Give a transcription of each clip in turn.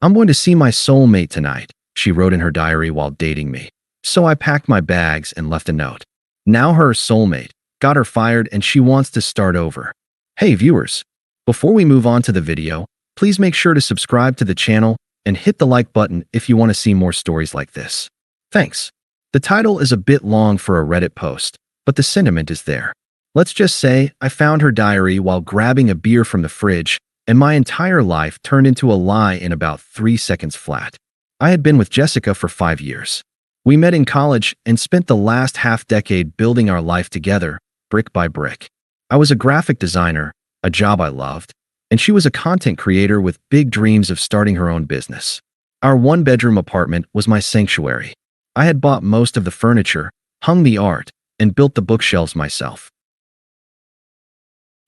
"I'm going to see my soulmate tonight," she wrote in her diary while dating me. So I packed my bags and left a note. Now her soulmate got her fired and she wants to start over. Hey viewers, before we move on to the video, please make sure to subscribe to the channel and hit the like button if you want to see more stories like this. Thanks. The title is a bit long for a Reddit post, but the sentiment is there. Let's just say I found her diary while grabbing a beer from the fridge, and my entire life turned into a lie in about 3 seconds flat. I had been with Jessica for 5 years. We met in college and spent the last half-decade building our life together, brick by brick. I was a graphic designer, a job I loved, and she was a content creator with big dreams of starting her own business. Our one-bedroom apartment was my sanctuary. I had bought most of the furniture, hung the art, and built the bookshelves myself.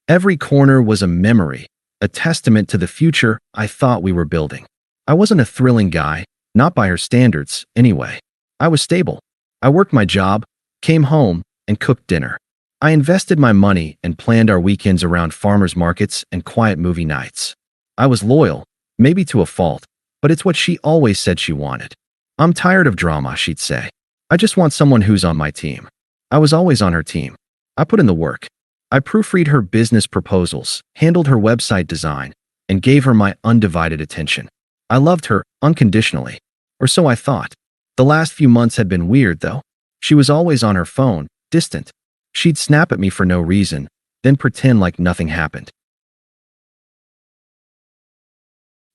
Every corner was a memory, a testament to the future I thought we were building. I wasn't a thrilling guy, not by her standards, anyway. I was stable. I worked my job, came home, and cooked dinner. I invested my money and planned our weekends around farmers markets and quiet movie nights. I was loyal, maybe to a fault, but it's what she always said she wanted. "I'm tired of drama," she'd say. "I just want someone who's on my team." I was always on her team. I put in the work. I proofread her business proposals, handled her website design, and gave her my undivided attention. I loved her unconditionally, or so I thought. The last few months had been weird, though. She was always on her phone, distant. She'd snap at me for no reason, then pretend like nothing happened.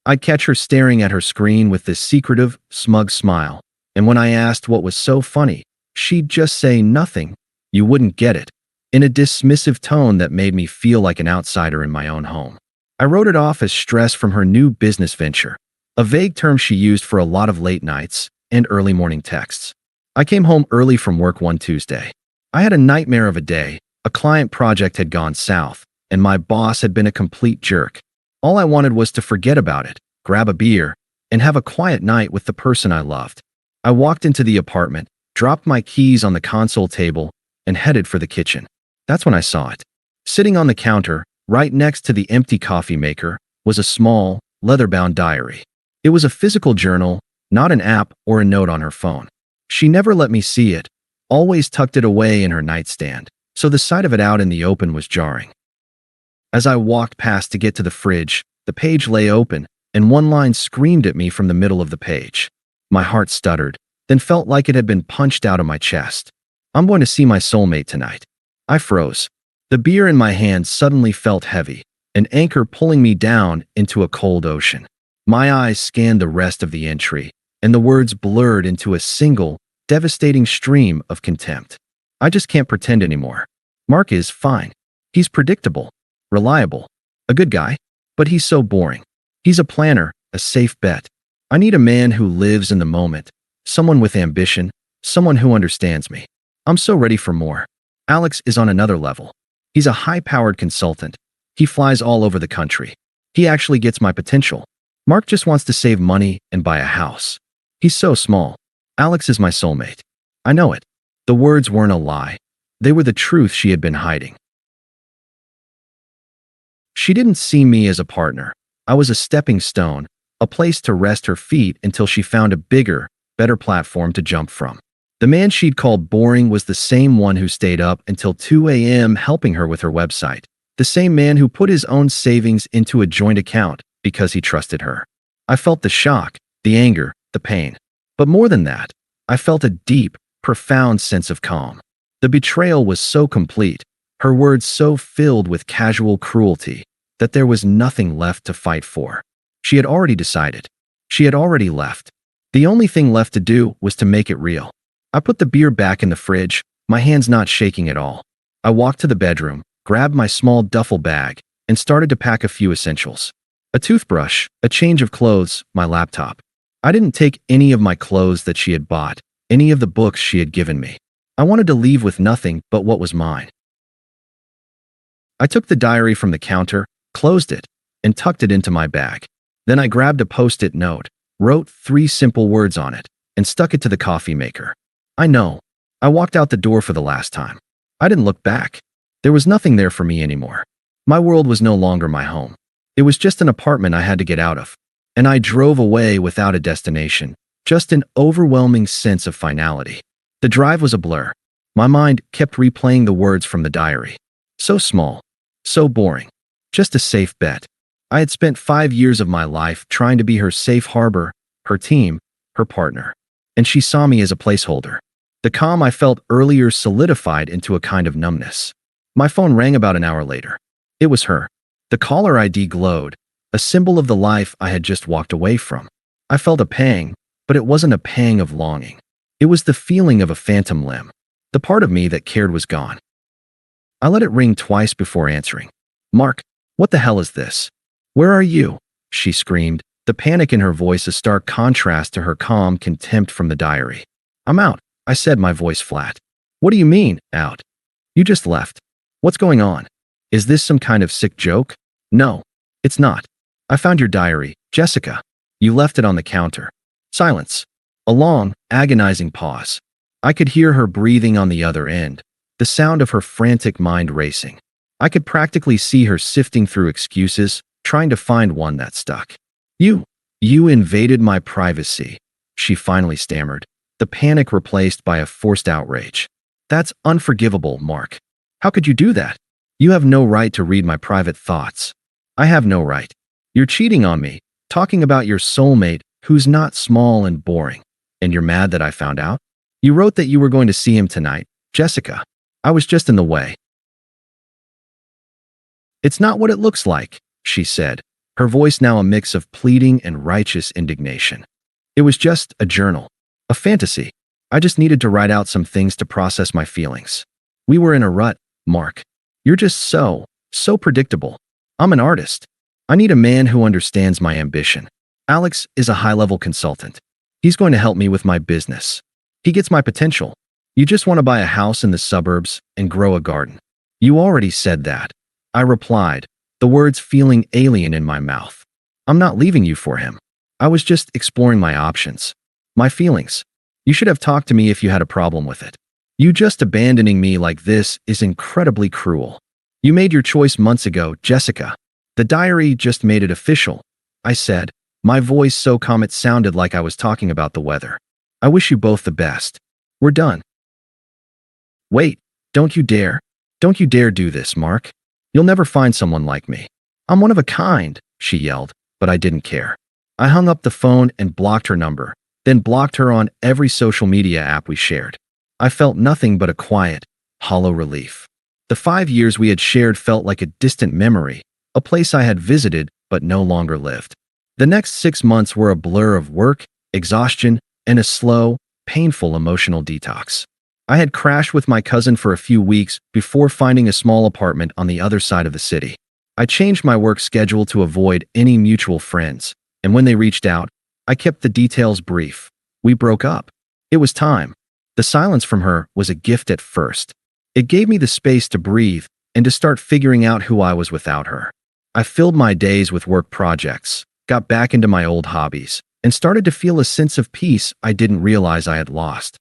I'd catch her staring at her screen with this secretive, smug smile, and when I asked what was so funny, she'd just say nothing. You wouldn't get it, in a dismissive tone that made me feel like an outsider in my own home. I wrote it off as stress from her new business venture, a vague term she used for a lot of late nights and early morning texts. I came home early from work one Tuesday. I had a nightmare of a day. A client project had gone south, and my boss had been a complete jerk. All I wanted was to forget about it, grab a beer, and have a quiet night with the person I loved. I walked into the apartment, dropped my keys on the console table, and headed for the kitchen. That's when I saw it. Sitting on the counter, right next to the empty coffee maker, was a small, leather-bound diary. It was a physical journal, not an app or a note on her phone. She never let me see it, always tucked it away in her nightstand, so the sight of it out in the open was jarring. As I walked past to get to the fridge, the page lay open, and one line screamed at me from the middle of the page. My heart stuttered, then felt like it had been punched out of my chest. "I'm going to see my soulmate tonight." I froze. The beer in my hand suddenly felt heavy, an anchor pulling me down into a cold ocean. My eyes scanned the rest of the entry, and the words blurred into a single, devastating stream of contempt. "I just can't pretend anymore. Mark is fine. He's predictable, reliable, a good guy, but he's so boring. He's a planner, a safe bet. I need a man who lives in the moment, someone with ambition, someone who understands me. I'm so ready for more." Alex is on another level. He's a high-powered consultant. He flies all over the country. He actually gets my potential. Mark just wants to save money and buy a house. He's so small. Alex is my soulmate. I know it. The words weren't a lie. They were the truth she had been hiding. She didn't see me as a partner. I was a stepping stone, a place to rest her feet until she found a bigger, better platform to jump from. The man she'd called boring was the same one who stayed up until 2 a.m. helping her with her website. The same man who put his own savings into a joint account because he trusted her. I felt the shock, the anger, the pain. But more than that, I felt a deep, profound sense of calm. The betrayal was so complete, her words so filled with casual cruelty, that there was nothing left to fight for. She had already decided. She had already left. The only thing left to do was to make it real. I put the beer back in the fridge, my hands not shaking at all. I walked to the bedroom, grabbed my small duffel bag, and started to pack a few essentials. A toothbrush, a change of clothes, my laptop. I didn't take any of my clothes that she had bought, any of the books she had given me. I wanted to leave with nothing but what was mine. I took the diary from the counter, closed it, and tucked it into my bag. Then I grabbed a post-it note, wrote 3 simple words on it, and stuck it to the coffee maker. I know. I walked out the door for the last time. I didn't look back. There was nothing there for me anymore. My world was no longer my home. It was just an apartment I had to get out of. and I drove away without a destination, just an overwhelming sense of finality. The drive was a blur. My mind kept replaying the words from the diary. So small, so boring, just a safe bet. I had spent 5 years of my life trying to be her safe harbor, her team, her partner, and she saw me as a placeholder. The calm I felt earlier solidified into a kind of numbness. My phone rang about an hour later. It was her. The caller ID glowed, a symbol of the life I had just walked away from. I felt a pang, but it wasn't a pang of longing. It was the feeling of a phantom limb. The part of me that cared was gone. I let it ring twice before answering. "Mark, what the hell is this? Where are you?" she screamed, the panic in her voice a stark contrast to her calm contempt from the diary. "I'm out," I said, my voice flat. "What do you mean, out? You just left. What's going on? Is this some kind of sick joke?" "No, it's not. I found your diary, Jessica. You left it on the counter." Silence. A long, agonizing pause. I could hear her breathing on the other end, the sound of her frantic mind racing. I could practically see her sifting through excuses, trying to find one that stuck. You invaded my privacy," she finally stammered, the panic replaced by a forced outrage. "That's unforgivable, Mark. How could you do that? You have no right to read my private thoughts." "I have no right. You're cheating on me, talking about your soulmate who's not small and boring. And you're mad that I found out? You wrote that you were going to see him tonight, Jessica. I was just in the way." "It's not what it looks like," she said, her voice now a mix of pleading and righteous indignation. "It was just a journal. A fantasy. I just needed to write out some things to process my feelings. We were in a rut, Mark. You're just so predictable. I'm an artist. I need a man who understands my ambition. Alex is a high-level consultant. He's going to help me with my business. He gets my potential. You just want to buy a house in the suburbs and grow a garden. You already said that," I replied, the words feeling alien in my mouth. "I'm not leaving you for him. I was just exploring my options. My feelings. You should have talked to me if you had a problem with it. You just abandoning me like this is incredibly cruel. You made your choice months ago, Jessica. The diary just made it official," I said, my voice so calm it sounded like I was talking about the weather. "I wish you both the best. We're done." "Wait, don't you dare. Don't you dare do this, Mark. You'll never find someone like me. I'm one of a kind," she yelled, but I didn't care. I hung up the phone and blocked her number, then blocked her on every social media app we shared. I felt nothing but a quiet, hollow relief. The 5 years we had shared felt like a distant memory, a place I had visited but no longer lived. The next 6 months were a blur of work, exhaustion, and a slow, painful emotional detox. I had crashed with my cousin for a few weeks before finding a small apartment on the other side of the city. I changed my work schedule to avoid any mutual friends, and when they reached out, I kept the details brief. We broke up. It was time. The silence from her was a gift at first. It gave me the space to breathe and to start figuring out who I was without her. I filled my days with work projects, got back into my old hobbies, and started to feel a sense of peace I didn't realize I had lost.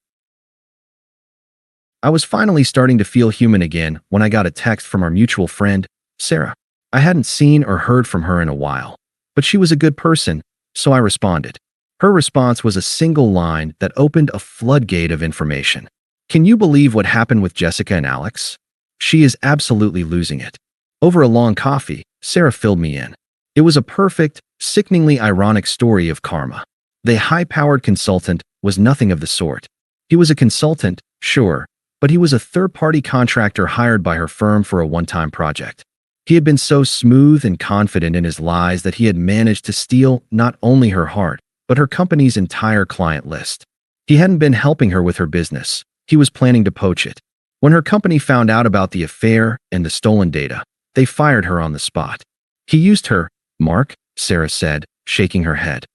I was finally starting to feel human again when I got a text from our mutual friend, Sarah. I hadn't seen or heard from her in a while, but she was a good person, so I responded. Her response was a single line that opened a floodgate of information. "Can you believe what happened with Jessica and Alex? She is absolutely losing it." Over a long coffee, Sarah filled me in. It was a perfect, sickeningly ironic story of karma. The high-powered consultant was nothing of the sort. He was a consultant, sure, but he was a third-party contractor hired by her firm for a one-time project. He had been so smooth and confident in his lies that he had managed to steal not only her heart, but her company's entire client list. He hadn't been helping her with her business. He was planning to poach it. When her company found out about the affair and the stolen data, they fired her on the spot. "He used her, Mark," Sarah said, shaking her head.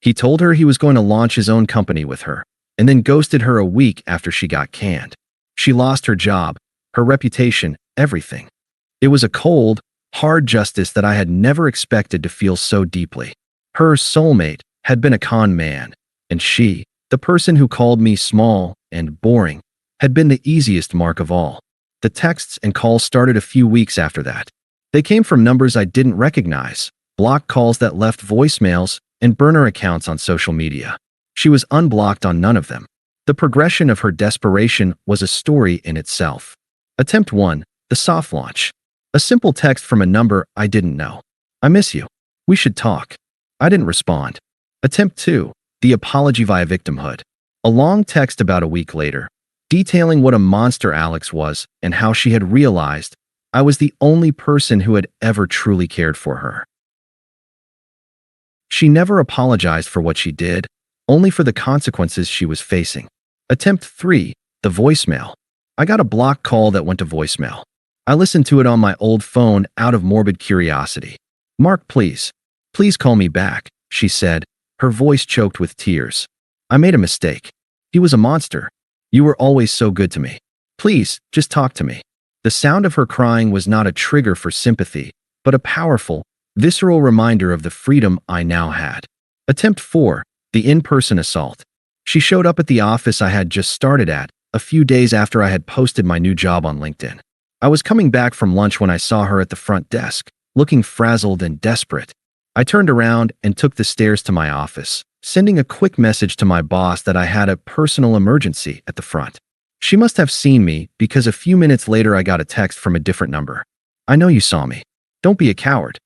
"He told her he was going to launch his own company with her, and then ghosted her a week after she got canned. She lost her job, her reputation, everything. It was a cold, hard justice that I had never expected to feel so deeply. Her soulmate had been a con man, and she, the person who called me small and boring, had been the easiest mark of all. The texts and calls started a few weeks after that. They came from numbers I didn't recognize, blocked calls that left voicemails, and burner accounts on social media. She was unblocked on none of them. The progression of her desperation was a story in itself. Attempt 1. The soft launch. A simple text from a number I didn't know. I miss you. We should talk. I didn't respond. Attempt 2. The apology via victimhood. A long text about a week later, detailing what a monster Alex was and how she had realized I was the only person who had ever truly cared for her. She never apologized for what she did, only for the consequences she was facing. Attempt 3. The voicemail. I got a blocked call that went to voicemail. I listened to it on my old phone out of morbid curiosity. "Mark, please. Please call me back," she said, her voice choked with tears. "I made a mistake. He was a monster. You were always so good to me. Please, just talk to me." The sound of her crying was not a trigger for sympathy, but a powerful, visceral reminder of the freedom I now had. Attempt 4. The in-person assault. She showed up at the office I had just started at, a few days after I had posted my new job on LinkedIn. I was coming back from lunch when I saw her at the front desk, looking frazzled and desperate. I turned around and took the stairs to my office, sending a quick message to my boss that I had a personal emergency at the front. She must have seen me because a few minutes later I got a text from a different number. "I know you saw me. Don't be a coward.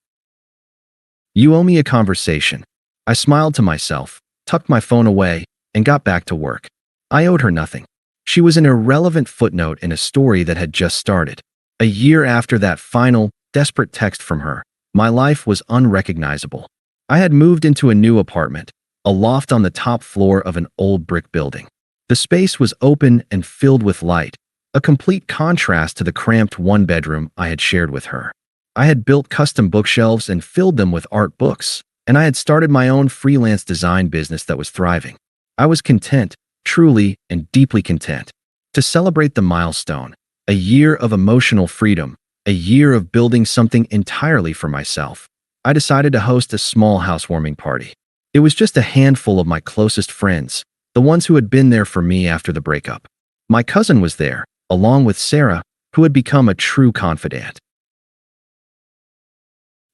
You owe me a conversation." I smiled to myself, tucked my phone away, and got back to work. I owed her nothing. She was an irrelevant footnote in a story that had just started. A year after that final, desperate text from her, my life was unrecognizable. I had moved into a new apartment, a loft on the top floor of an old brick building. The space was open and filled with light, a complete contrast to the cramped one-bedroom I had shared with her. I had built custom bookshelves and filled them with art books, and I had started my own freelance design business that was thriving. I was content, truly and deeply content. To celebrate the milestone, a year of emotional freedom, a year of building something entirely for myself, I decided to host a small housewarming party. It was just a handful of my closest friends, the ones who had been there for me after the breakup. My cousin was there, along with Sarah, who had become a true confidant.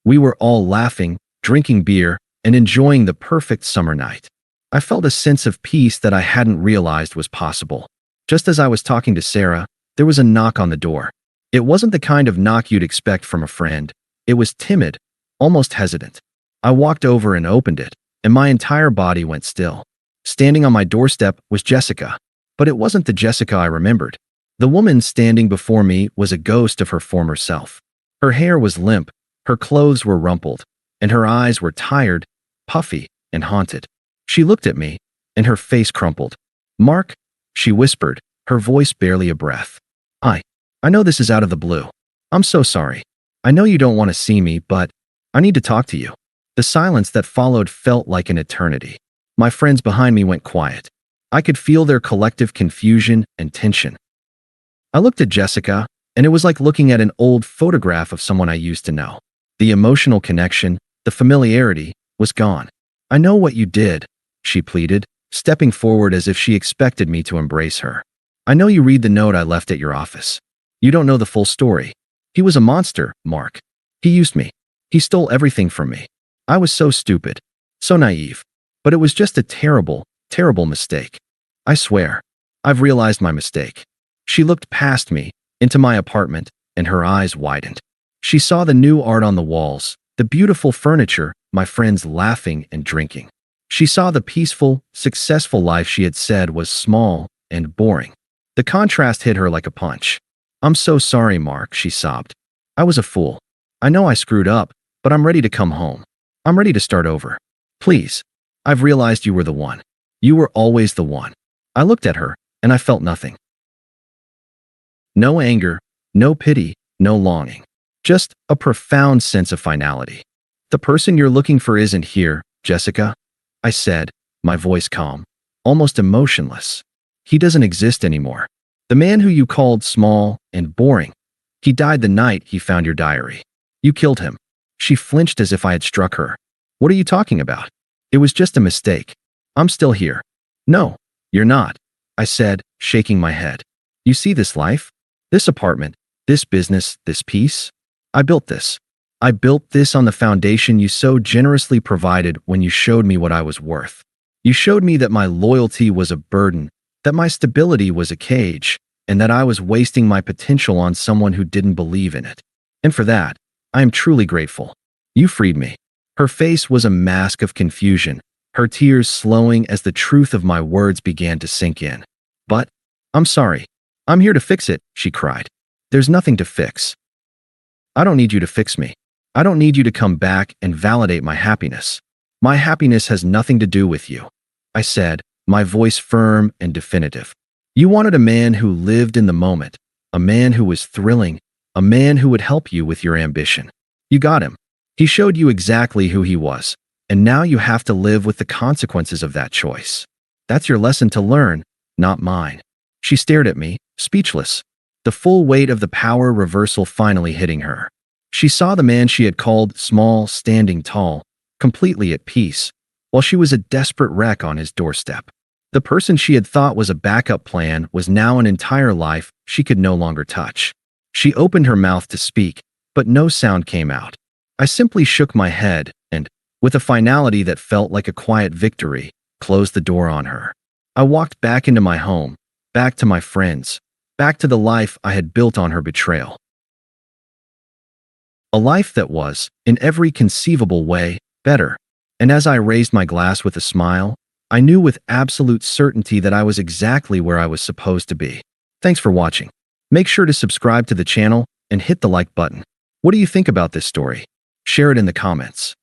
We were all laughing, drinking beer, and enjoying the perfect summer night. I felt a sense of peace that I hadn't realized was possible. Just as I was talking to Sarah, there was a knock on the door. It wasn't the kind of knock you'd expect from a friend. It was timid, almost hesitant. I walked over and opened it, and my entire body went still. Standing on my doorstep was Jessica, but it wasn't the Jessica I remembered. The woman standing before me was a ghost of her former self. Her hair was limp, her clothes were rumpled, and her eyes were tired, puffy, and haunted. She looked at me, and her face crumpled. "Mark," she whispered, her voice barely a breath. I know this is out of the blue. I'm so sorry. I know you don't want to see me, but I need to talk to you." The silence that followed felt like an eternity. My friends behind me went quiet. I could feel their collective confusion and tension. I looked at Jessica, and it was like looking at an old photograph of someone I used to know. The emotional connection, the familiarity, was gone. "I know what you did," she pleaded, stepping forward as if she expected me to embrace her. "I know you read the note I left at your office. You don't know the full story. He was a monster, Mark. He used me. He stole everything from me. I was so stupid, so naive. But it was just a terrible, terrible mistake. I swear, I've realized my mistake." She looked past me, into my apartment, and her eyes widened. She saw the new art on the walls, the beautiful furniture, my friends laughing and drinking. She saw the peaceful, successful life she had said was small and boring. The contrast hit her like a punch. "I'm so sorry, Mark," she sobbed. "I was a fool. I know I screwed up, but I'm ready to come home. I'm ready to start over. Please. I've realized you were the one. You were always the one." I looked at her, and I felt nothing. No anger, no pity, no longing. Just a profound sense of finality. "The person you're looking for isn't here, Jessica," I said, my voice calm, almost emotionless. "He doesn't exist anymore. The man who you called small and boring. He died the night he found your diary. You killed him." She flinched as if I had struck her. "What are you talking about? It was just a mistake. I'm still here." "No, you're not," I said, shaking my head. "You see this life? This apartment, this business, this peace? I built this. I built this on the foundation you so generously provided when you showed me what I was worth. You showed me that my loyalty was a burden, that my stability was a cage, and that I was wasting my potential on someone who didn't believe in it. And for that, I am truly grateful. You freed me." Her face was a mask of confusion, her tears slowing as the truth of my words began to sink in. "But, I'm sorry. I'm here to fix it," she cried. "There's nothing to fix. I don't need you to fix me. I don't need you to come back and validate my happiness. My happiness has nothing to do with you," I said, my voice firm and definitive. "You wanted a man who lived in the moment, a man who was thrilling, a man who would help you with your ambition. You got him. He showed you exactly who he was, and now you have to live with the consequences of that choice. That's your lesson to learn, not mine." She stared at me, speechless, the full weight of the power reversal finally hitting her. She saw the man she had called small standing tall, completely at peace, while she was a desperate wreck on his doorstep. The person she had thought was a backup plan was now an entire life she could no longer touch. She opened her mouth to speak, but no sound came out. I simply shook my head and, with a finality that felt like a quiet victory, closed the door on her. I walked back into my home, back to my friends, back to the life I had built on her betrayal. A life that was, in every conceivable way, better. And as I raised my glass with a smile, I knew with absolute certainty that I was exactly where I was supposed to be. Thanks for watching. Make sure to subscribe to the channel and hit the like button. What do you think about this story? Share it in the comments.